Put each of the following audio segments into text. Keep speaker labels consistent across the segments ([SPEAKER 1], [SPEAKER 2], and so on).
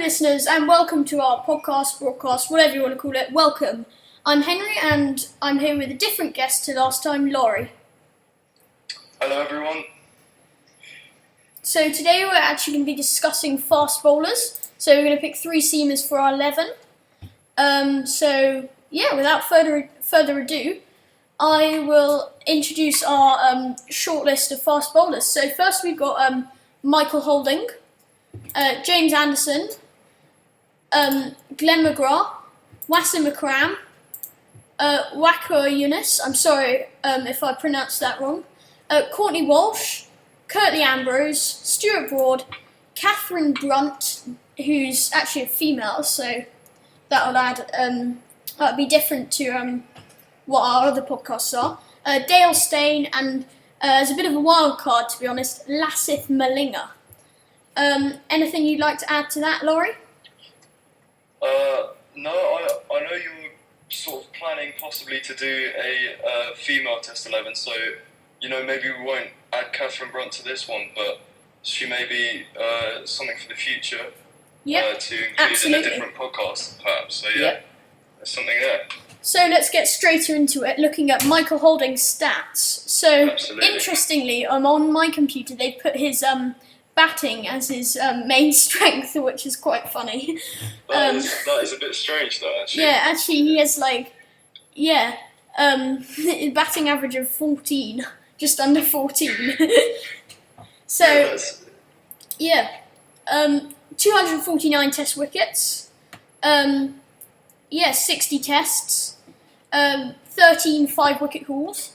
[SPEAKER 1] listeners, and welcome to our podcast, broadcast, whatever you want to call it. Welcome. I'm Henry, and I'm here with a different guest to last time, Laurie.
[SPEAKER 2] Hello, everyone.
[SPEAKER 1] So today we're actually going to be discussing fast bowlers. So we're going to pick 3 seamers for our 11. Without further ado, I will introduce our short list of fast bowlers. So first we've got Michael Holding, James Anderson, Glenn Mcgraw, Wasim Akram, Waqar Younis, I'm sorry if I pronounced that wrong, Courtney Walsh, Courtney Ambrose, Stuart Broad, Catherine Brunt, who's actually a female, so that'll be different to what our other podcasts are. Dale Steyn, and as a bit of a wild card, to be honest, Lasith Malinga. Anything you'd like to add to that, Laurie?
[SPEAKER 2] No, I know you're sort of planning possibly to do a female Test 11, so, maybe we won't add Catherine Brunt to this one, but she may be something for the future to include
[SPEAKER 1] absolutely.
[SPEAKER 2] in a different podcast, perhaps. So, there's something there.
[SPEAKER 1] So let's get straight into it, looking at Michael Holding's stats. So, Interestingly, on my computer, they put his batting as his main strength, which is quite funny.
[SPEAKER 2] That is a bit strange, though, actually.
[SPEAKER 1] Yeah, actually, he has, a batting average of 14, just under 14. So, 249 test wickets, 60 tests, 13 5-wicket hauls,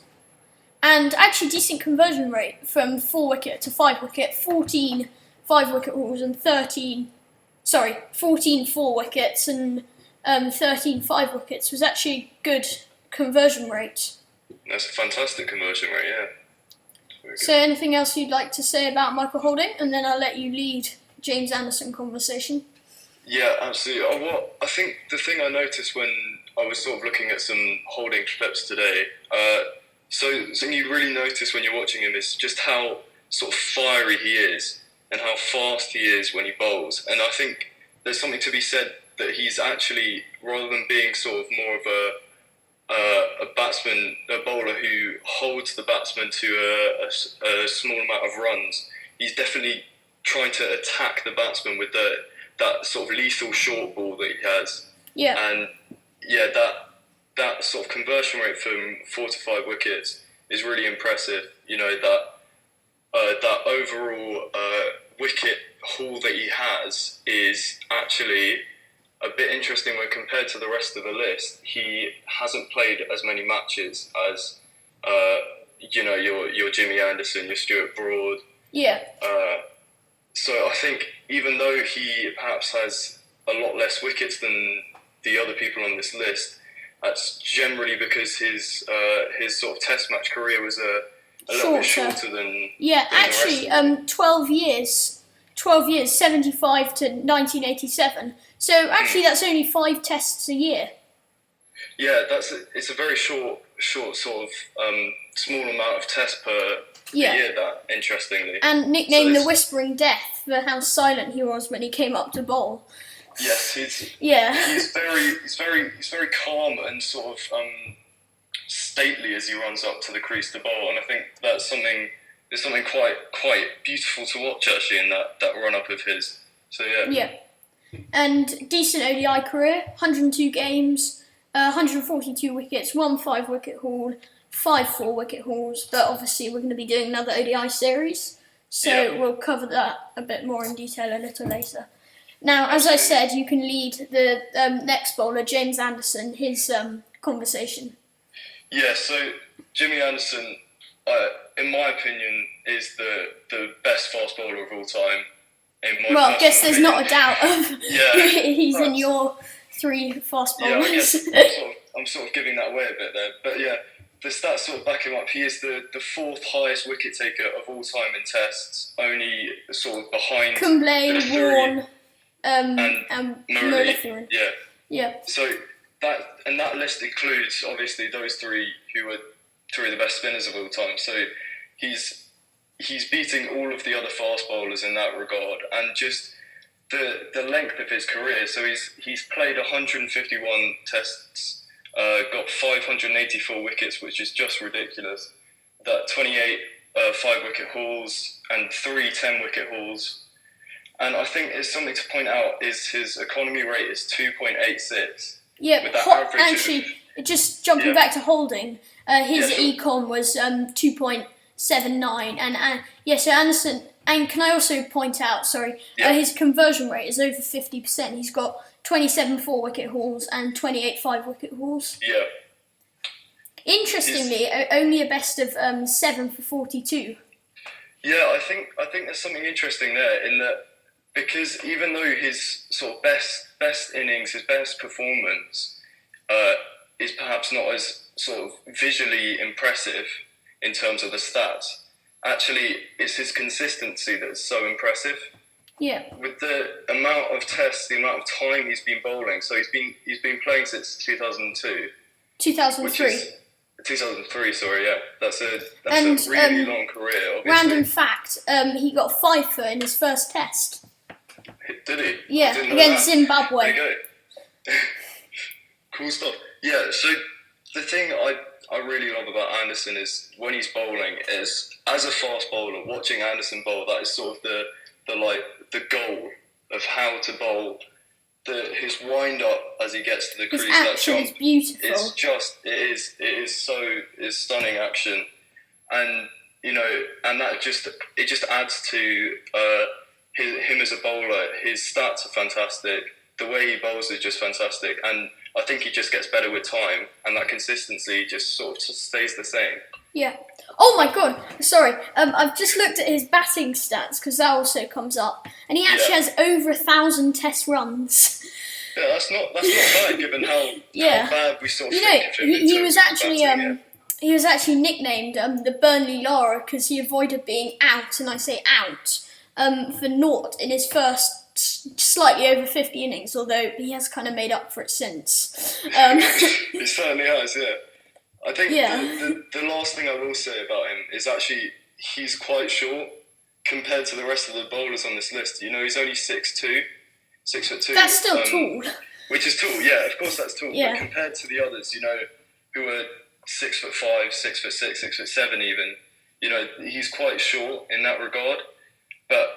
[SPEAKER 1] and actually decent conversion rate from 4-wicket to 5-wicket, 14 5-wicket hauls and 14 4-wickets and 13 5-wickets was actually good conversion rate.
[SPEAKER 2] That's a fantastic conversion rate, yeah.
[SPEAKER 1] So anything else you'd like to say about Michael Holding, and then I'll let you lead James Anderson conversation.
[SPEAKER 2] Yeah, absolutely. I think the thing I noticed when I was sort of looking at some Holding clips today, so something you really notice when you're watching him is just how sort of fiery he is and how fast he is when he bowls. And I think there's something to be said that he's actually, rather than being sort of more of a bowler who holds the batsman to a small amount of runs, he's definitely trying to attack the batsman with that sort of lethal short ball that he has.
[SPEAKER 1] Yeah.
[SPEAKER 2] And that sort of conversion rate from 4 to 5 wickets is really impressive. That overall wicket haul that he has is actually a bit interesting when compared to the rest of the list. He hasn't played as many matches as your Jimmy Anderson, your Stuart Broad.
[SPEAKER 1] Yeah.
[SPEAKER 2] So I think even though he perhaps has a lot less wickets than the other people on this list, that's generally because his sort of Test match career was a little bit shorter than.
[SPEAKER 1] Yeah,
[SPEAKER 2] than
[SPEAKER 1] actually,
[SPEAKER 2] the rest
[SPEAKER 1] 12 years, 75 to 1987. So actually, that's only 5 tests a year.
[SPEAKER 2] Yeah, it's a very short sort of small amount of tests per year. That, interestingly,
[SPEAKER 1] and nicknamed the Whispering Death for how silent he was when he came up to bowl.
[SPEAKER 2] Yes, he's very calm and sort of stately as he runs up to the crease to bowl, and I think that's something quite beautiful to watch actually in that run up of his. So yeah.
[SPEAKER 1] Yeah, and decent ODI career, 102 games, 142 wickets, 1 5-wicket haul, 5 4-wicket hauls. But obviously we're going to be doing another ODI series, so we'll cover that a bit more in detail a little later. Now, as I said, you can lead the next bowler, James Anderson, his conversation.
[SPEAKER 2] Yeah, so Jimmy Anderson, in my opinion, is the best fast bowler of all time.
[SPEAKER 1] I guess there's not a doubt of he's in your 3 fast bowlers.
[SPEAKER 2] Yeah, I guess I'm sort of giving that away a bit there. But yeah, the stats sort of back him up. He is the 4th highest wicket taker of all time in tests, only sort of behind
[SPEAKER 1] Kumble, Warne,
[SPEAKER 2] and
[SPEAKER 1] Muralitharan.
[SPEAKER 2] Yeah. So that list includes obviously those 3 who were 3 of the best spinners of all time. So he's beating all of the other fast bowlers in that regard, and just the length of his career. So he's played 151 tests, got 584 wickets, which is just ridiculous. That 28 5-wicket hauls and 3 10-wicket hauls. And I think it's something to point out is his economy rate is 2.86.
[SPEAKER 1] Yeah,
[SPEAKER 2] with that average
[SPEAKER 1] actually, just jumping back to Holding, his econ was 2.79, and so Anderson. And can I also point out, his conversion rate is over 50%. He's got 27 4-wicket hauls and 28 5-wicket hauls.
[SPEAKER 2] Yeah.
[SPEAKER 1] Interestingly, only a best of 7 for 42.
[SPEAKER 2] Yeah, I think there's something interesting there in that, because even though his sort of best innings, his best performance, is perhaps not as sort of visually impressive in terms of the stats, actually it's his consistency that's so impressive.
[SPEAKER 1] Yeah.
[SPEAKER 2] With the amount of tests, the amount of time he's been bowling, so he's been playing since 2002.
[SPEAKER 1] 2003.
[SPEAKER 2] 2003, sorry, yeah. That's a really long career, obviously.
[SPEAKER 1] Random fact, he got 5 foot in his first test.
[SPEAKER 2] Did he?
[SPEAKER 1] Yeah, against Zimbabwe.
[SPEAKER 2] There you go. Cool stuff. Yeah, so the thing I really love about Anderson is when he's bowling is, as a fast bowler, watching Anderson bowl, that is sort of the goal of how to bowl. His wind up as he gets to the crease,
[SPEAKER 1] his action is beautiful.
[SPEAKER 2] It is stunning action, and and that just adds to him as a bowler. His stats are fantastic. The way he bowls is just fantastic, and I think he just gets better with time, and that consistency just sort of stays the same.
[SPEAKER 1] Yeah. Oh my God. Sorry. I've just looked at his batting stats because that also comes up, and he actually has over 1,000 test runs.
[SPEAKER 2] Yeah, that's not bad given how bad we sort of think of him.
[SPEAKER 1] He was actually nicknamed the Burnley Lara because he avoided being out, and I say out, for naught in his first slightly over 50 innings, although he has kind of made up for it since.
[SPEAKER 2] He certainly has, yeah. I think the last thing I will say about him is actually he's quite short compared to the rest of the bowlers on this list. He's only 6'2". 6'2".
[SPEAKER 1] That's still tall.
[SPEAKER 2] Which is tall, yeah, of course that's tall.
[SPEAKER 1] Yeah.
[SPEAKER 2] But compared to the others, who are 6'5", 6'6", 6'7" even, he's quite short in that regard. But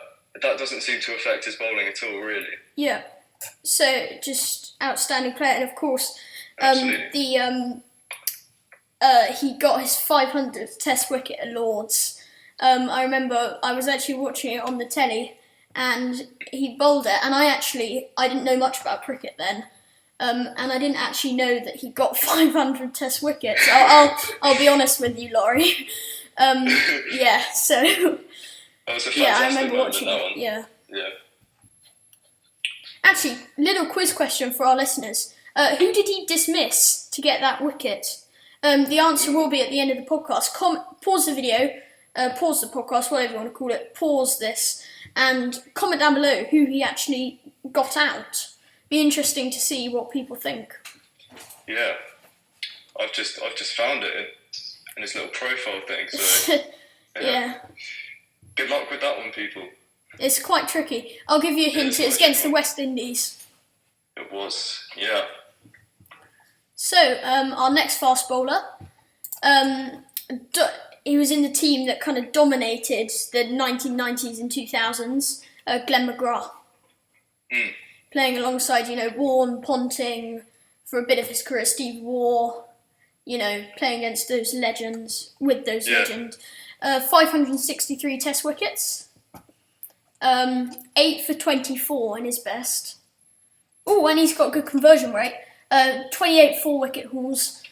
[SPEAKER 2] that doesn't seem to affect his bowling at all, really.
[SPEAKER 1] Yeah. So just outstanding player, and of course, he got his 500th Test wicket at Lords. I remember I was actually watching it on the telly, and he bowled it, and I didn't know much about cricket then, and I didn't actually know that he got 500 Test wickets. I'll be honest with you, Laurie. Yeah. So. I remember watching it. Yeah.
[SPEAKER 2] Yeah.
[SPEAKER 1] Actually, little quiz question for our listeners: who did he dismiss to get that wicket? The answer will be at the end of the podcast. Pause the video, pause the podcast, whatever you want to call it. Pause this and comment down below who he actually got out. Be interesting to see what people think.
[SPEAKER 2] Yeah, I've just found it in his little profile thing. So
[SPEAKER 1] yeah.
[SPEAKER 2] Good luck with that one, people.
[SPEAKER 1] It's quite tricky. I'll give you a hint. It's against the West Indies.
[SPEAKER 2] It was, yeah.
[SPEAKER 1] So, our next fast bowler, he was in the team that kind of dominated the 1990s and 2000s, Glenn Mcgraw. Playing alongside, Warren, Ponting, for a bit of his career, Steve Waugh, playing against those legends, with those legends. 563 Test wickets, 8 for 24 in his best. Oh, and he's got a good conversion rate. 28 4-wicket hauls,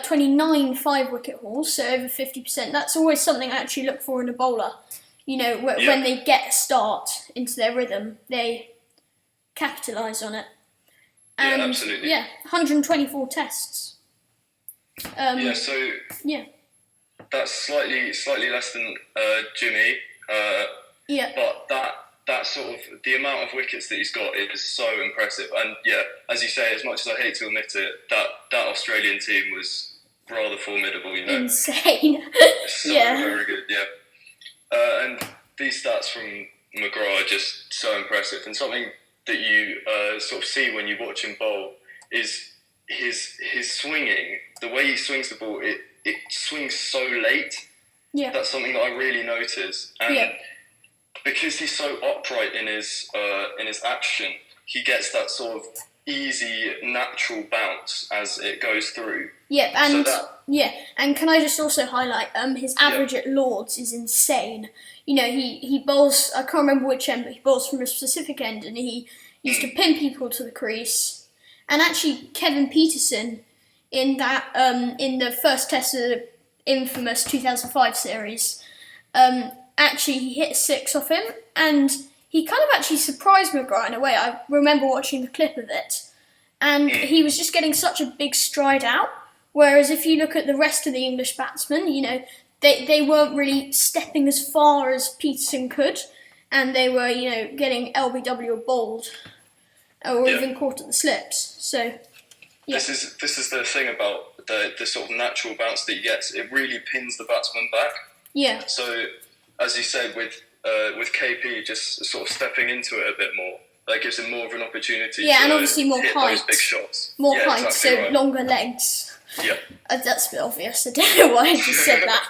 [SPEAKER 1] 29 5-wicket hauls, so over 50%. That's always something I actually look for in a bowler. When they get a start into their rhythm, they capitalise on it. And,
[SPEAKER 2] yeah, absolutely.
[SPEAKER 1] Yeah, 124 tests.
[SPEAKER 2] That's slightly less than Jimmy. But that sort of, the amount of wickets that he's got is so impressive. And yeah, as you say, as much as I hate to admit it, that Australian team was rather formidable,
[SPEAKER 1] Insane.
[SPEAKER 2] Very good, yeah. And these stats from Mcgraw are just so impressive. And something that you sort of see when you watch him bowl is his swinging. The way he swings the ball, it swings so late.
[SPEAKER 1] Yeah.
[SPEAKER 2] That's something that I really notice. And because he's so upright in his action, he gets that sort of easy, natural bounce as it goes through.
[SPEAKER 1] Yeah, and and can I just also highlight his average at Lords is insane. You know, he bowls, I can't remember which end, but he bowls from a specific end, and he used to pin people to the crease. And actually, Kevin Peterson, in that in the first test of the infamous 2005 series, actually he hit a 6 off him, and he kind of actually surprised McGraw in a way. I remember watching the clip of it, and he was just getting such a big stride out. Whereas if you look at the rest of the English batsmen, you know, they weren't really stepping as far as Peterson could, and they were, you know, getting LBW or bowled, or even caught at the slips. So,
[SPEAKER 2] this is the thing about the sort of natural bounce that he gets. It really pins the batsman back.
[SPEAKER 1] Yeah.
[SPEAKER 2] So, as you said, with KP just sort of stepping into it a bit more, that gives him more of an opportunity.
[SPEAKER 1] Yeah,
[SPEAKER 2] to
[SPEAKER 1] and obviously more
[SPEAKER 2] hit
[SPEAKER 1] height.
[SPEAKER 2] those big shots.
[SPEAKER 1] More height,
[SPEAKER 2] exactly
[SPEAKER 1] so
[SPEAKER 2] right.
[SPEAKER 1] longer legs.
[SPEAKER 2] Yeah.
[SPEAKER 1] That's a bit obvious. I don't know why I just said that.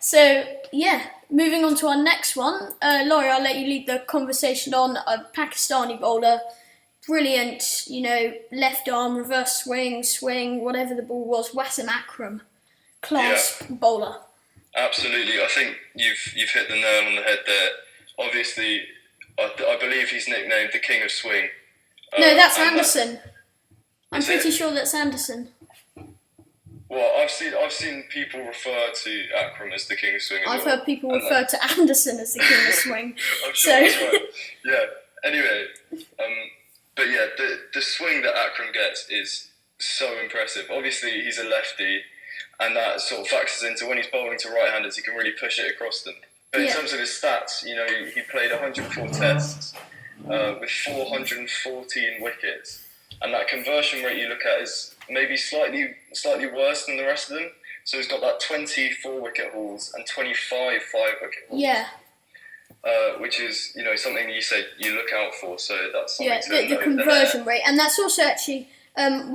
[SPEAKER 1] So, yeah, moving on to our next one. Laurie, I'll let you lead the conversation on a Pakistani bowler. Brilliant, you know, left arm, reverse swing, whatever the ball was. Wasim Akram, class bowler.
[SPEAKER 2] Absolutely. I think you've hit the nail on the head there. Obviously, I believe he's nicknamed the King of Swing.
[SPEAKER 1] No, that's Anderson. I'm pretty sure that's Anderson.
[SPEAKER 2] Well, I've seen people refer to Akram as the King of Swing.
[SPEAKER 1] I've heard people refer to Anderson as the King of Swing.
[SPEAKER 2] I'm sure that's right. Yeah. Anyway, but yeah, the swing that Akram gets is so impressive. Obviously, he's a lefty, and that sort of factors into when he's bowling to right-handers, he can really push it across them. But in terms of his stats, you know, he played 104 tests with 414 wickets. And that conversion rate you look at is maybe slightly worse than the rest of them. So he's got that 24 wicket hauls and 25 5-wicket hauls.
[SPEAKER 1] Yeah.
[SPEAKER 2] Which is, you know, something you said you look out for. So that's something
[SPEAKER 1] the conversion rate, and that's also actually when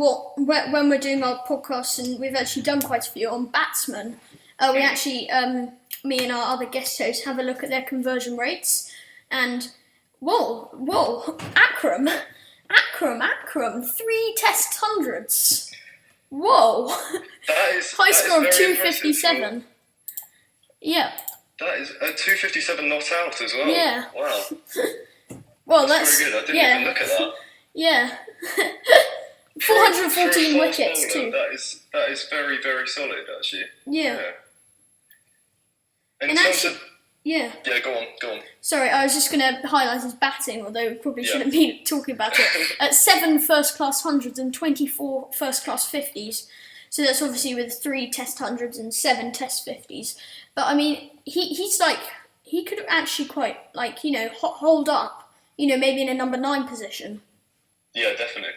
[SPEAKER 1] we're doing our podcasts, and we've actually done quite a few on batsmen. We actually, me and our other guest hosts have a look at their conversion rates, and whoa, Akram, 3 test hundreds. Whoa.
[SPEAKER 2] That is
[SPEAKER 1] high score of 257.
[SPEAKER 2] Impressive.
[SPEAKER 1] Yeah.
[SPEAKER 2] That is a 257 not out as well.
[SPEAKER 1] Yeah.
[SPEAKER 2] Wow.
[SPEAKER 1] Well,
[SPEAKER 2] that's very good. I didn't even look at that.
[SPEAKER 1] Yeah. 414
[SPEAKER 2] for a
[SPEAKER 1] wickets
[SPEAKER 2] fast
[SPEAKER 1] too.
[SPEAKER 2] bowler, that is very, very solid actually.
[SPEAKER 1] Yeah.
[SPEAKER 2] In
[SPEAKER 1] and
[SPEAKER 2] terms
[SPEAKER 1] actually,
[SPEAKER 2] of,
[SPEAKER 1] yeah.
[SPEAKER 2] Yeah, go on.
[SPEAKER 1] Sorry, I was just going to highlight his batting, although we probably shouldn't be talking about it. At 7 first-class hundreds and 24 first-class 50s. So that's obviously with 3 test hundreds and 7 test 50s. But, I mean, he's like, he could actually quite, like, you know, hold up, you know, maybe in a number 9 position.
[SPEAKER 2] Yeah, definitely.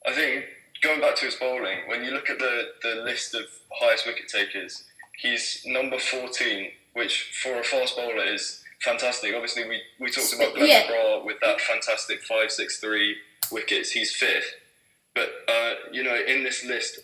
[SPEAKER 2] I think, going back to his bowling, when you look at the list of highest wicket takers, he's number 14, which for a fast bowler is fantastic. Obviously, we talked about Mcgraw with that fantastic 563 wickets. He's 5th. But, you know, in this list,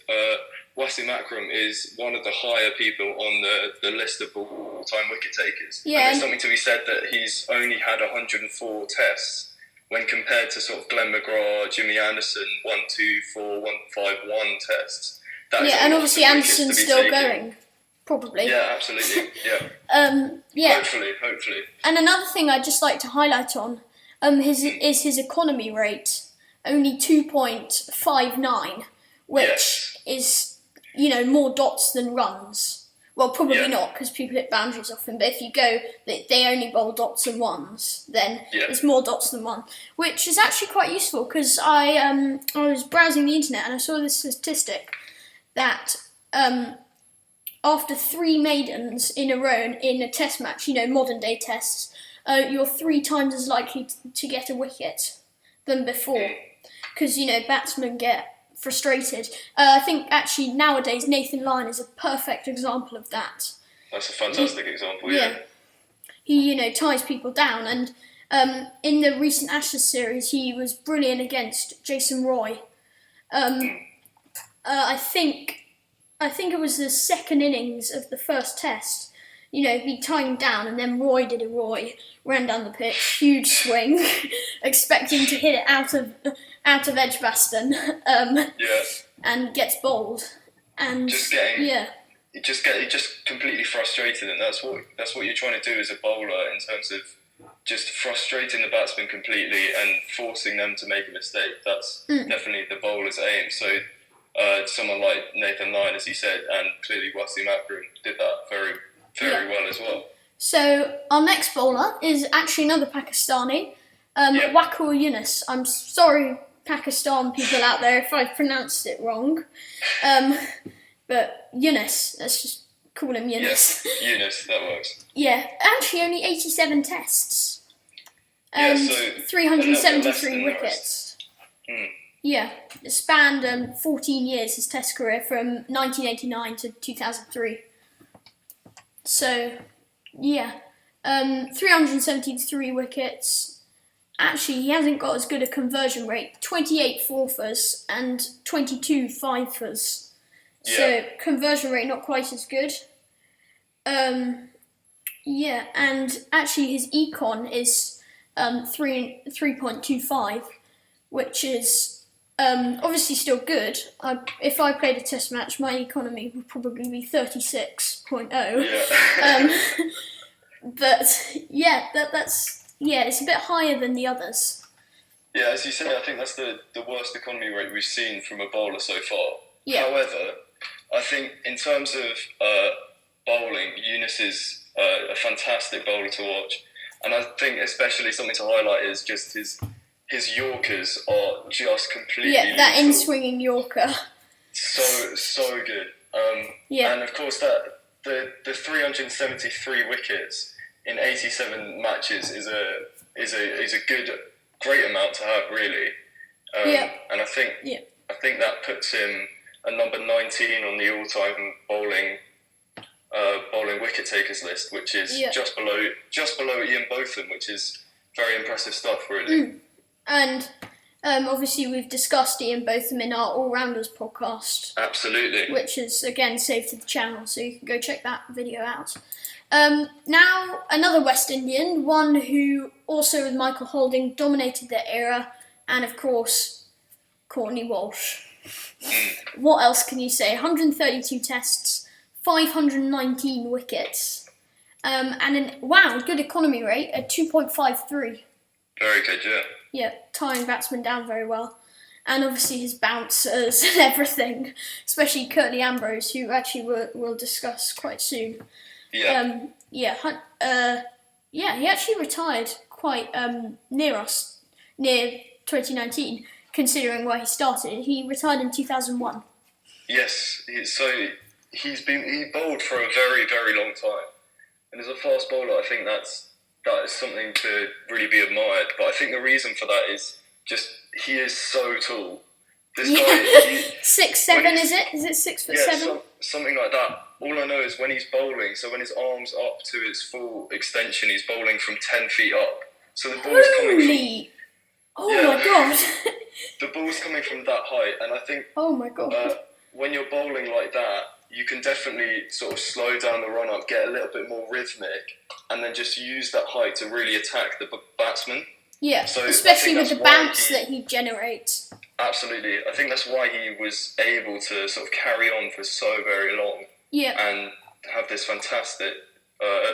[SPEAKER 2] Wasim Akram is one of the higher people on the list of all-time wicket takers.
[SPEAKER 1] Yeah.
[SPEAKER 2] And there's something to be said that he's only had 104 tests when compared to sort of Glenn McGraw, Jimmy Anderson, 124, 151 tests.
[SPEAKER 1] And obviously Anderson's still going. Probably.
[SPEAKER 2] Yeah, absolutely. Yeah. Hopefully.
[SPEAKER 1] And another thing I'd just like to highlight on is his economy rate, only 2.59, which is, you know, more dots than runs. Well, probably not, because people hit boundaries off him, but if you go, they only bowl dots and ones, then it's more dots than one, which is actually quite useful, because I was browsing the internet and I saw this statistic that after 3 maidens in a row in a test match, you know, modern day tests, you're 3 times as likely to get a wicket than before. Because, you know, batsmen get frustrated. I think actually nowadays Nathan Lyon is a perfect example of that.
[SPEAKER 2] That's a fantastic example, yeah.
[SPEAKER 1] he ties people down. And in the recent Ashes series, he was brilliant against Jason Roy. I think it was the second innings of the first test. He tied him down, and then Roy did a Roy, ran down the pitch, huge swing, expecting to hit it out of Edgbaston, and gets bowled, and
[SPEAKER 2] just completely frustrated, and that's what you're trying to do as a bowler in terms of just frustrating the batsman completely and forcing them to make a mistake. That's definitely the bowler's aim. So someone like Nathan Lyon, as he said, and clearly Wasim Akram did that very well as well.
[SPEAKER 1] So our next bowler is actually another Pakistani, Wakil Yunus. I'm sorry, Pakistan people out there, if I pronounced it wrong. But Yunus, let's just call him Yunus.
[SPEAKER 2] Yes, Yunus, that works.
[SPEAKER 1] Yeah, actually only 87 tests. And
[SPEAKER 2] so
[SPEAKER 1] 373 wickets. Yeah, it spanned 14 years, his test career, from 1989 to 2003. So, 373 wickets. Actually, he hasn't got as good a conversion rate. 28 fourthers and 22 fifers. So, conversion rate not quite as good. And actually his econ is 3.25, which is obviously still good. If I played a test match, my economy would probably be 36.0. But it's a bit higher than the others.
[SPEAKER 2] Yeah, as you say, I think that's the worst economy rate we've seen from a bowler so far.
[SPEAKER 1] Yeah.
[SPEAKER 2] However, I think in terms of bowling, Yunus is a fantastic bowler to watch, and I think especially something to highlight is just his Yorkers are just completely
[SPEAKER 1] that in-swinging Yorker.
[SPEAKER 2] So good. And of course that the 373 wickets in 87 matches is a great amount to have, really. And I think that puts him at number 19 on the all-time bowling wicket takers list, which is just below Ian Botham, which is very impressive stuff, really.
[SPEAKER 1] And obviously we've discussed Ian Botham in our All Rounders podcast.
[SPEAKER 2] Absolutely.
[SPEAKER 1] Which is again saved to the channel, so you can go check that video out. Now another West Indian, one who also with Michael Holding dominated their era, and of course Courtney Walsh. What else can you say? 132 tests, 519 wickets, and good economy rate at 2.53.
[SPEAKER 2] Very good,
[SPEAKER 1] Yeah, tying batsmen down very well. And obviously his bouncers and everything, especially Courtney Ambrose, who actually we'll discuss quite soon. He actually retired quite near us, near 2019, considering where he started. He retired in 2001.
[SPEAKER 2] Yes, he bowled for a very, very long time. And as a fast bowler, I think that is something to really be admired. But I think the reason for that is just he is so tall. This guy,
[SPEAKER 1] 6'7", is it? Is it 6'7"?
[SPEAKER 2] Something like that. All I know is when he's bowling, so when his arm's up to its full extension, he's bowling from 10 feet up. So the ball's coming from...
[SPEAKER 1] my God.
[SPEAKER 2] The ball's coming from that height, and I think...
[SPEAKER 1] Oh my God.
[SPEAKER 2] When you're bowling like that, you can definitely sort of slow down the run-up, get a little bit more rhythmic, and then just use that height to really attack the batsman.
[SPEAKER 1] Yeah,
[SPEAKER 2] so
[SPEAKER 1] especially with the bounce that he generates.
[SPEAKER 2] Absolutely. I think that's why he was able to sort of carry on for so very long.
[SPEAKER 1] Yeah.
[SPEAKER 2] And have this fantastic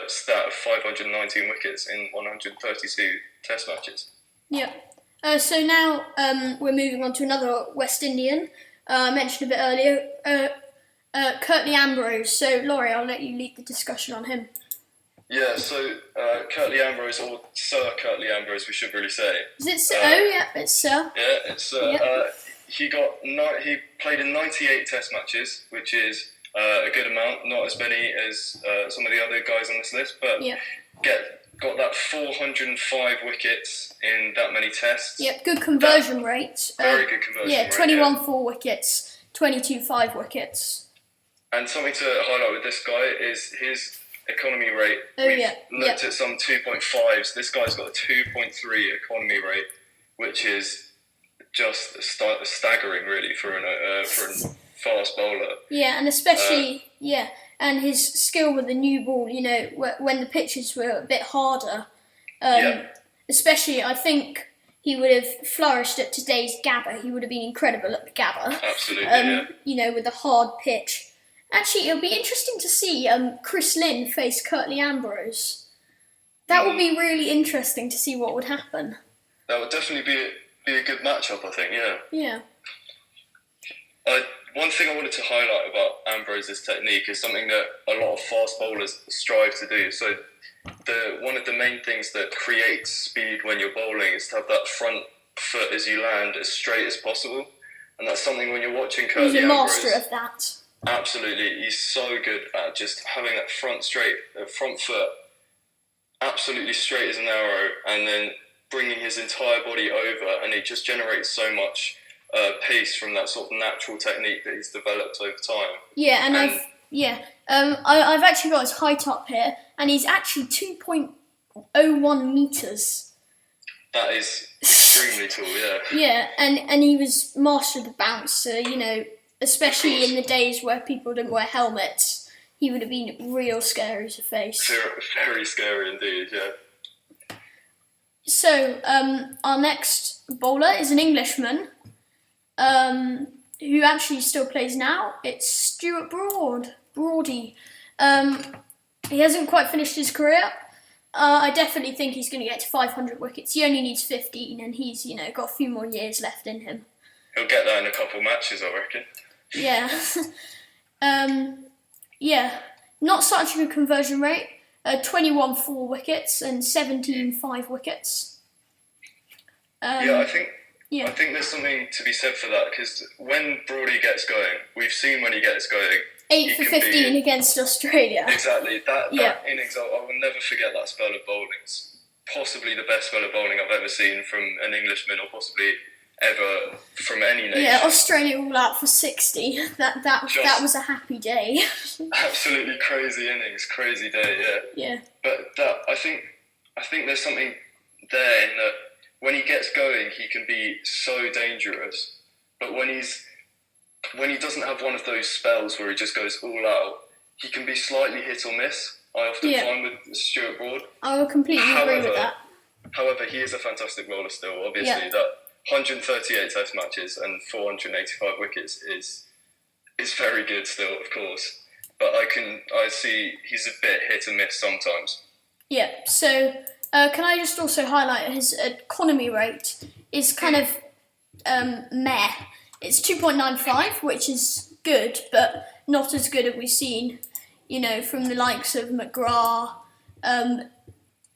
[SPEAKER 2] stat of 519 wickets in 132 test matches.
[SPEAKER 1] Yeah. So now we're moving on to another West Indian. I mentioned a bit earlier, Courtney Ambrose. So, Laurie, I'll let you lead the discussion on him.
[SPEAKER 2] Yeah, so Courtney Ambrose, or Sir Courtney Ambrose, we should really say.
[SPEAKER 1] Is it Sir? It's Sir.
[SPEAKER 2] Yeah, it's Sir.
[SPEAKER 1] Yep.
[SPEAKER 2] He played in 98 test matches, which is a good amount, not as many as some of the other guys on this list, but got that 405 wickets in that many tests.
[SPEAKER 1] Yep, good conversion rate.
[SPEAKER 2] Very good conversion rate.
[SPEAKER 1] 21 4 wickets, 22 5 wickets.
[SPEAKER 2] And something to highlight with this guy is his economy rate. We've looked at some 2.5s. This guy's got a 2.3 economy rate, which is just staggering, really, for a fast bowler.
[SPEAKER 1] Yeah, and especially and his skill with the new ball. When the pitches were a bit harder, especially I think he would have flourished at today's Gabba. He would have been incredible at the Gabba.
[SPEAKER 2] Absolutely,
[SPEAKER 1] with the hard pitch. Actually, it'll be interesting to see Chris Lynn face Courtney Ambrose. That would be really interesting to see what would happen.
[SPEAKER 2] That would definitely be a good matchup, I think,
[SPEAKER 1] Yeah.
[SPEAKER 2] One thing I wanted to highlight about Ambrose's technique is something that a lot of fast bowlers strive to do. So one of the main things that creates speed when you're bowling is to have that front foot as you land as straight as possible. And that's something when you're watching Courtney Ambrose...
[SPEAKER 1] He's a master of that.
[SPEAKER 2] Absolutely. He's so good at just having that front foot absolutely straight as an arrow, and then bringing his entire body over, and it just generates so much pace from that sort of natural technique that he's developed over time.
[SPEAKER 1] Yeah, I've actually got his height up here, and he's actually 2.01 meters.
[SPEAKER 2] That is extremely tall, yeah.
[SPEAKER 1] Yeah, and he was master of the bounce, so, especially in the days where people didn't wear helmets, he would have been real scary to face.
[SPEAKER 2] Very scary indeed, yeah.
[SPEAKER 1] So, our next bowler is an Englishman, who actually still plays now. It's Stuart Broady. He hasn't quite finished his career. I definitely think he's going to get to 500 wickets. He only needs 15, and he's, got a few more years left in him.
[SPEAKER 2] He'll get that in a couple matches, I reckon.
[SPEAKER 1] Yeah. Not such a good conversion rate. 21 4 wickets and 17 5 wickets.
[SPEAKER 2] I think there's something to be said for that, because when Broady gets going, we've seen when he gets going,
[SPEAKER 1] 8 for 15 against Australia.
[SPEAKER 2] Exactly. That innings, I will never forget that spell of bowling. It's possibly the best spell of bowling I've ever seen from an Englishman, or possibly ever from any nation.
[SPEAKER 1] Yeah, Australia all out for 60. That was a happy day.
[SPEAKER 2] Absolutely crazy innings, crazy day,
[SPEAKER 1] yeah.
[SPEAKER 2] But I think there's something there in that when he gets going, he can be so dangerous. But when he doesn't have one of those spells where he just goes all out, he can be slightly hit or miss. I often find with Stuart Broad.
[SPEAKER 1] I will completely agree with that.
[SPEAKER 2] However, he is a fantastic bowler still. Obviously, that 138 Test matches and 485 wickets is very good still, of course. But I see he's a bit hit and miss sometimes.
[SPEAKER 1] Yeah. So can I just also highlight his economy rate is kind of meh. It's 2.95, which is good, but not as good as we've seen, from the likes of McGraw.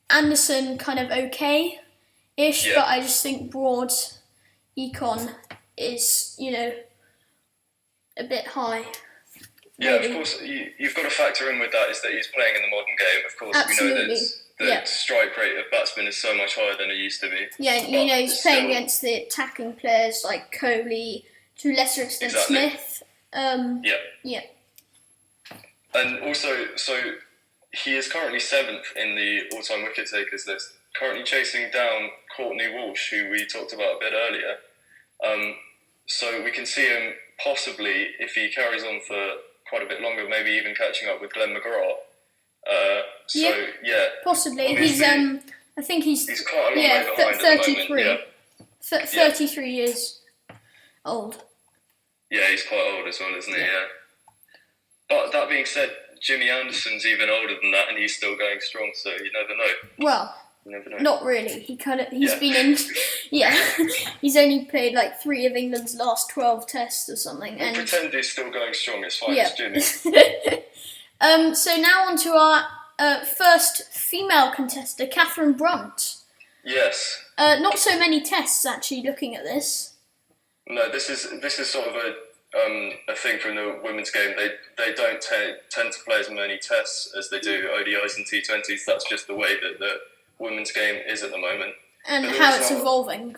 [SPEAKER 1] Anderson, kind of okay-ish, but I just think Broad's econ is, a bit high.
[SPEAKER 2] Yeah, of course, you've got to factor in with that is that he's playing in the modern game. Of course,
[SPEAKER 1] Absolutely.
[SPEAKER 2] We know that the strike rate of batsmen is so much higher than it used to be.
[SPEAKER 1] Yeah, he's playing against the attacking players like Kohli, to a lesser extent Smith.
[SPEAKER 2] Yeah. And also, so he is currently 7th in the all-time wicket takers list, currently chasing down Courtney Walsh, who we talked about a bit earlier. So we can see him possibly, if he carries on for quite a bit longer, maybe even catching up with Mcgraw.
[SPEAKER 1] Possibly. He's I think he's
[SPEAKER 2] quite a long way behind
[SPEAKER 1] 33.
[SPEAKER 2] At the moment.
[SPEAKER 1] 33 years old.
[SPEAKER 2] Yeah, he's quite old as well, isn't he? Yeah. But that being said, Jimmy Anderson's even older than that, and he's still going strong. So you never know.
[SPEAKER 1] Well,
[SPEAKER 2] you never know.
[SPEAKER 1] Not really. He's been in. He's only played like 3 of England's last 12 tests or something.
[SPEAKER 2] And pretend he's still going strong. It's fine. It's Jimmy.
[SPEAKER 1] So now on to our first female contestant, Catherine Brunt.
[SPEAKER 2] Yes.
[SPEAKER 1] Not so many tests actually. Looking at this.
[SPEAKER 2] No, this is sort of a thing from the women's game. They don't tend to play as many tests as they do ODIs and T20s. That's just the way that the women's game is at the moment.
[SPEAKER 1] And how it's evolving.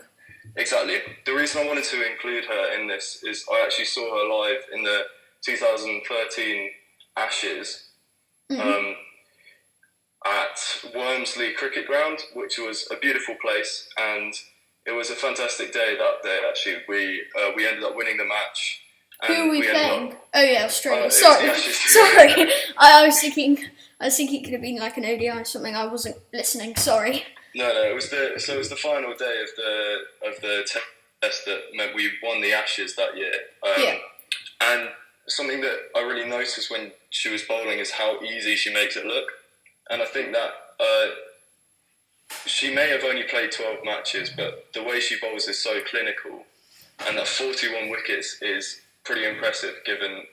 [SPEAKER 2] Exactly. The reason I wanted to include her in this is I actually saw her live in the 2013 Ashes. Mm-hmm. at Wormsley Cricket Ground, which was a beautiful place, and it was a fantastic day that day. Actually, we ended up winning the match.
[SPEAKER 1] Who are we playing? Oh yeah, Australia.
[SPEAKER 2] Sorry.
[SPEAKER 1] Sorry. I was thinking it could have been like an ODI or something. I wasn't listening. Sorry.
[SPEAKER 2] No. It was the final day of the test that meant we won the Ashes that year. And something that I really noticed when she was bowling is how easy she makes it look. And I think that she may have only played 12 matches, but the way she bowls is so clinical, and that 41 wickets is pretty impressive given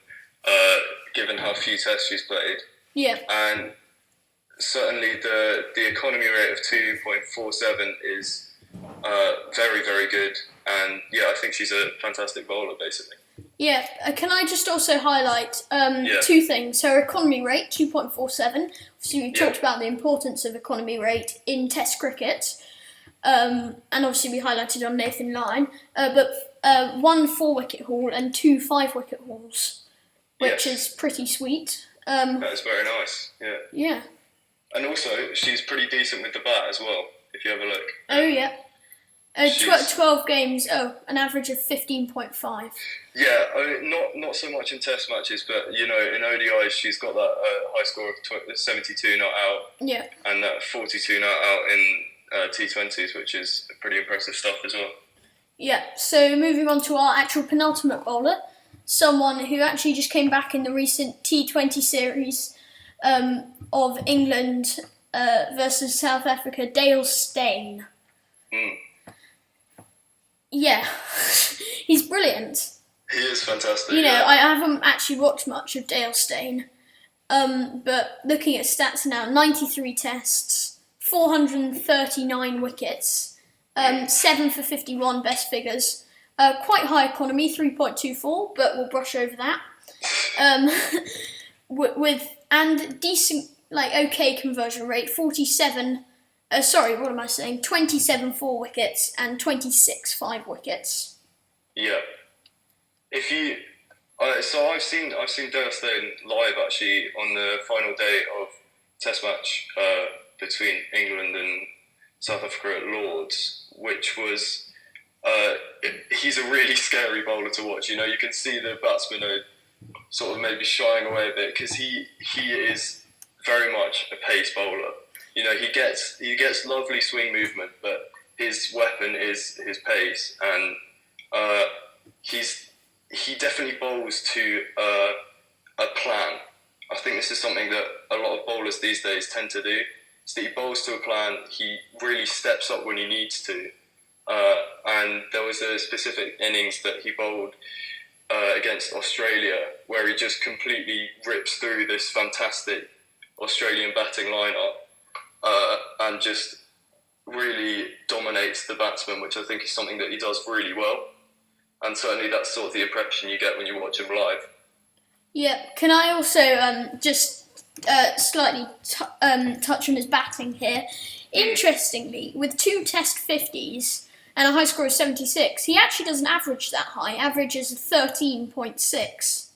[SPEAKER 2] how few tests she's played.
[SPEAKER 1] Yeah.
[SPEAKER 2] And certainly the economy rate of 2.47 is very, very good. And yeah, I think she's a fantastic bowler, basically.
[SPEAKER 1] Yeah, can I just also highlight two things? Her economy rate, 2.47. Obviously, we talked about the importance of economy rate in Test cricket. And obviously, we highlighted on Nathan Lyon. But 1 4-wicket haul and 2 5-wicket hauls, which is pretty sweet.
[SPEAKER 2] That is very nice, yeah.
[SPEAKER 1] Yeah.
[SPEAKER 2] And also, she's pretty decent with the bat as well, if you have a look.
[SPEAKER 1] Oh, yeah. 12 games, an average of 15.5.
[SPEAKER 2] Yeah, not so much in Test matches, but in ODIs she's got that high score of 72 not out, and that 42 not out in T20s, which is pretty impressive stuff as well. Yeah.
[SPEAKER 1] So moving on to our actual penultimate bowler, someone who actually just came back in the recent T20 series of England versus South Africa, Dale Steyn. Yeah, he's brilliant.
[SPEAKER 2] He is fantastic.
[SPEAKER 1] I haven't actually watched much of Dale Steyn, but looking at stats now, 93 tests, 439 wickets, 7 for 51 best figures, quite high economy, 3.24, but we'll brush over that. And decent, okay conversion rate, 27 27 4 wickets and 26 5 wickets.
[SPEAKER 2] Yeah. If you, so I've seen Dale Steyn live actually on the final day of Test match between England and South Africa at Lords, which was he's a really scary bowler to watch. You can see the batsmen are sort of maybe shying away a bit because he is very much a pace bowler. He gets lovely swing movement, but his weapon is his pace, and he definitely bowls to a plan. I think this is something that a lot of bowlers these days tend to do. Is that he bowls to a plan. He really steps up when he needs to, and there was a specific innings that he bowled against Australia where he just completely rips through this fantastic Australian batting lineup. And just really dominates the batsman, which I think is something that he does really well. And certainly that's sort of the impression you get when you watch him live. Yeah,
[SPEAKER 1] can I also just slightly touch on his batting here? Interestingly, with 2 Test 50s and a high score of 76, he actually doesn't average that high. Averages 13.6.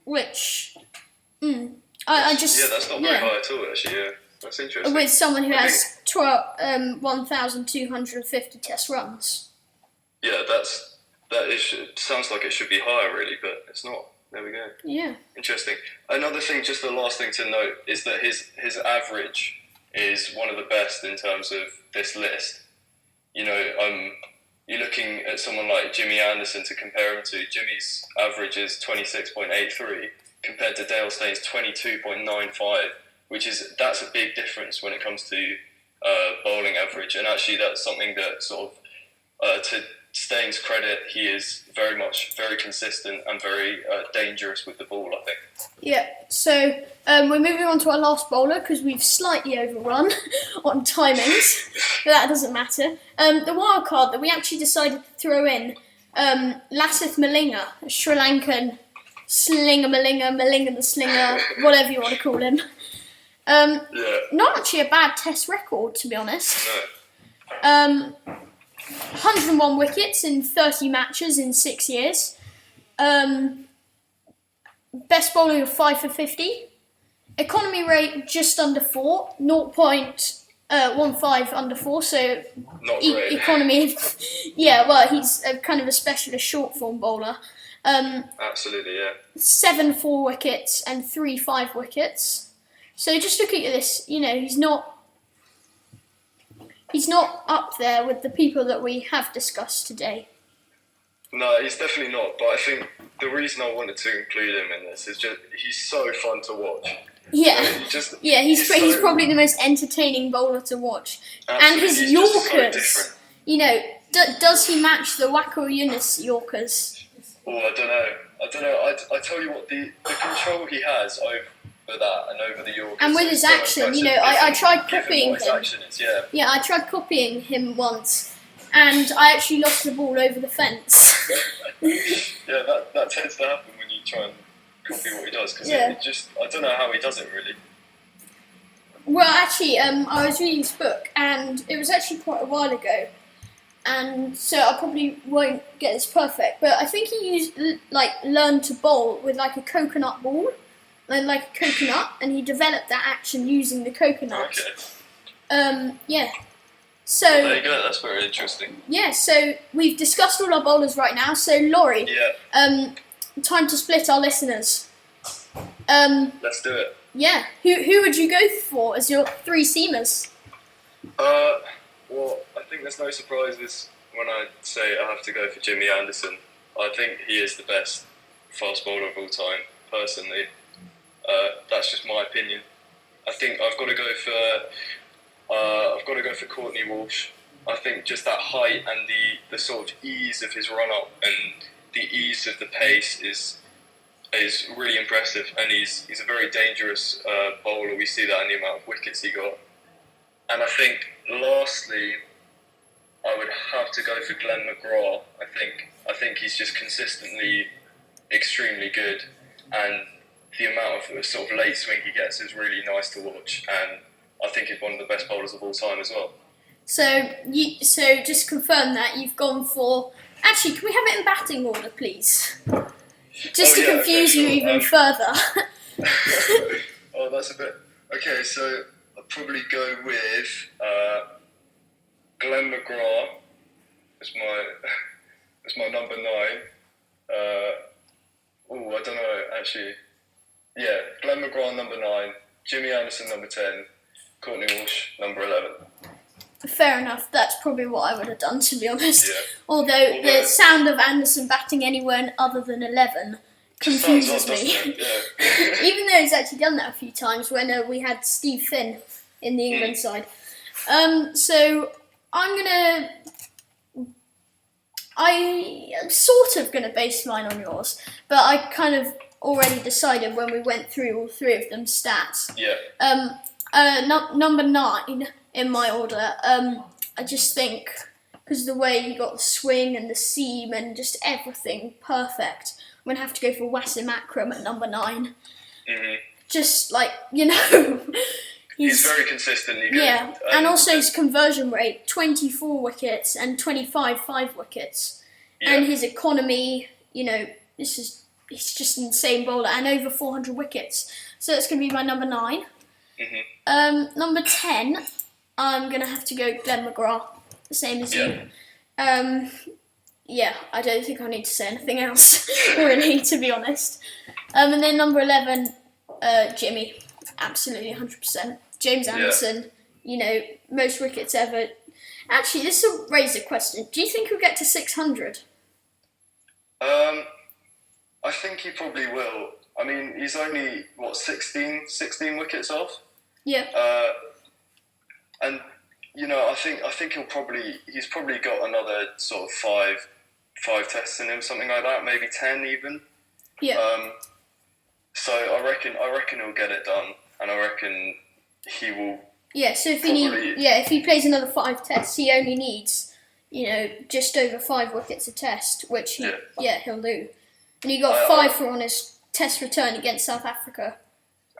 [SPEAKER 1] Which, I just...
[SPEAKER 2] Yeah, that's not very high at all, actually, yeah. That's interesting.
[SPEAKER 1] With someone who has 1,250 Test runs.
[SPEAKER 2] Yeah, sounds like it should be higher, really, but it's not. There we go.
[SPEAKER 1] Yeah.
[SPEAKER 2] Interesting. Another thing, just the last thing to note, is that his average is one of the best in terms of this list. You're looking at someone like Jimmy Anderson to compare him to. Jimmy's average is 26.83 compared to Dale Steyn's 22.95. That's a big difference when it comes to bowling average, and actually that's something that sort of, to Steyn's credit, he is very consistent and very dangerous with the ball, I think.
[SPEAKER 1] Yeah, so we're moving on to our last bowler because we've slightly overrun on timings, but that doesn't matter. The wild card that we actually decided to throw in, Lasith Malinga, a Sri Lankan slinger Malinga the slinger, whatever you want to call him. Not actually a bad Test record, to be honest.
[SPEAKER 2] No.
[SPEAKER 1] 101 wickets in 30 matches in 6 years. Best bowling of 5 for 50. Economy rate just under 4, 0.15 under 4, so
[SPEAKER 2] Not great.
[SPEAKER 1] economy. Yeah, well, he's a kind of a specialist short form bowler.
[SPEAKER 2] Absolutely, yeah.
[SPEAKER 1] 7 4 wickets and 3 5 wickets. So just looking at this, he's not up there with the people that we have discussed today.
[SPEAKER 2] No, he's definitely not. But I think the reason I wanted to include him in this is just he's so fun to watch.
[SPEAKER 1] Yeah, he's probably the most entertaining bowler to watch.
[SPEAKER 2] Absolutely.
[SPEAKER 1] And his
[SPEAKER 2] he's
[SPEAKER 1] Yorkers,
[SPEAKER 2] just so different.
[SPEAKER 1] Does he match the Wacko Yunus Yorkers?
[SPEAKER 2] Oh, I don't know. I tell you what, the control he has over that and over the Yorkers.
[SPEAKER 1] And with his action, I tried copying him.
[SPEAKER 2] Action is, yeah.
[SPEAKER 1] Yeah, I tried copying him once, and I actually lost the ball over the fence.
[SPEAKER 2] Yeah, that tends to happen when you try and copy what he does, because I don't know how he does it really.
[SPEAKER 1] Well, actually, I was reading this book, and it was actually quite a while ago, and so I probably won't get this perfect, but I think he learned to bowl with a coconut ball, and he developed that action using the coconut.
[SPEAKER 2] Okay.
[SPEAKER 1] Yeah. So
[SPEAKER 2] there you go. That's very interesting.
[SPEAKER 1] Yeah. So we've discussed all our bowlers right now. So Laurie.
[SPEAKER 2] Yeah.
[SPEAKER 1] Time to split our listeners.
[SPEAKER 2] Let's do it.
[SPEAKER 1] Yeah. Who would you go for as your 3 seamers?
[SPEAKER 2] Well, I think there's no surprises when I say I have to go for Jimmy Anderson. I think he is the best fast bowler of all time, personally. That's just my opinion. I think I've got to go for Courtney Walsh. I think just that height and the sort of ease of his run up and the ease of the pace is really impressive, and he's a very dangerous bowler. We see that in the amount of wickets he got. And I think lastly, I would have to go for Mcgraw. I think he's just consistently extremely good, and the amount of sort of late swing he gets is really nice to watch, and I think he's one of the best bowlers of all time as well. So
[SPEAKER 1] just confirm that you've gone for. Actually, can we have it in batting order, please? Just to confuse you even further.
[SPEAKER 2] Oh, that's a bit. Okay, so I'll probably go with Mcgraw as my number 9. I don't know actually. Yeah, Mcgraw number 9, Jimmy Anderson number 10, Courtney Walsh number 11.
[SPEAKER 1] Fair enough. That's probably what I would have done, to be honest.
[SPEAKER 2] Yeah.
[SPEAKER 1] Although the sound of Anderson batting anywhere other than 11 confuses me.
[SPEAKER 2] Yeah.
[SPEAKER 1] Even though he's actually done that a few times when we had Steve Finn in the England side. So I'm sort of gonna base mine on yours, but I kind of already decided when we went through all 3 of them stats.
[SPEAKER 2] Yeah.
[SPEAKER 1] Number 9 in my order. I just think because of the way he got the swing and the seam and just everything perfect, I'm gonna have to go for Wasim Akram at number 9.
[SPEAKER 2] Mm-hmm.
[SPEAKER 1] Just
[SPEAKER 2] he's very consistently good.
[SPEAKER 1] Yeah, and also his conversion rate, 24 wickets and 25 5 wickets. Yeah. And his economy, he's just an insane bowler, and over 400 wickets. So that's going to be my number 9.
[SPEAKER 2] Mm-hmm.
[SPEAKER 1] Number 10, I'm going to have to go Mcgraw, the same as you. Yeah, I don't think I need to say anything else, really, to be honest. And then number 11, Jimmy, absolutely 100%. James Anderson, most wickets ever. Actually, this will raise a question. Do you think he'll get to 600?
[SPEAKER 2] I think he probably will. I mean, he's only, 16 wickets off?
[SPEAKER 1] Yeah.
[SPEAKER 2] And, I think he's probably got another sort of five tests in him, something like that, maybe 10 even.
[SPEAKER 1] Yeah.
[SPEAKER 2] So I reckon he'll get it done, and I reckon he will.
[SPEAKER 1] Yeah. So if he plays another 5 tests, he only needs, just over 5 wickets a test, which he'll do. And he got 5 for on his test return against South Africa.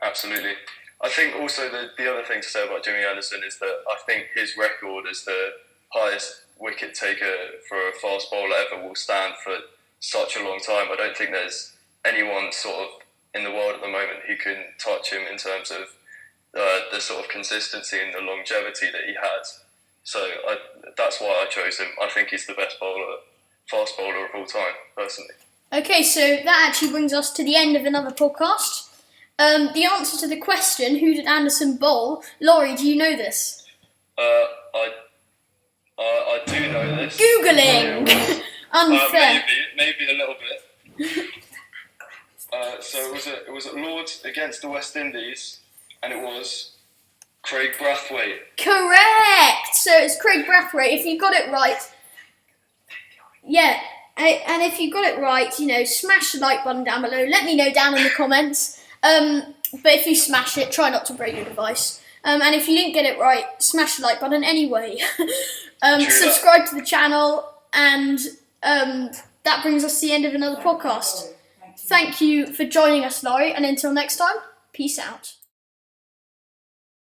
[SPEAKER 2] Absolutely. I think also the other thing to say about Jimmy Anderson is that I think his record as the highest wicket taker for a fast bowler ever will stand for such a long time. I don't think there's anyone sort of in the world at the moment who can touch him in terms of the sort of consistency and the longevity that he has. So that's why I chose him. I think he's the best fast bowler of all time, personally.
[SPEAKER 1] Okay, so that actually brings us to the end of another podcast. The answer to the question, who did Anderson bowl? Laurie, do you know this?
[SPEAKER 2] I do know this.
[SPEAKER 1] Googling! Unfair.
[SPEAKER 2] Maybe a little bit. So it was at Lords against the West Indies, and it was Craig Brathwaite.
[SPEAKER 1] Correct! So it's Craig Brathwaite. If you got it right, yeah, and if you got it right, smash the like button down below. Let me know down in the comments. But if you smash it, try not to break your device. And if you didn't get it right, smash the like button anyway. Subscribe to the channel, and that brings us to the end of another podcast. Thank you for joining us, Laurie, and until next time, peace out.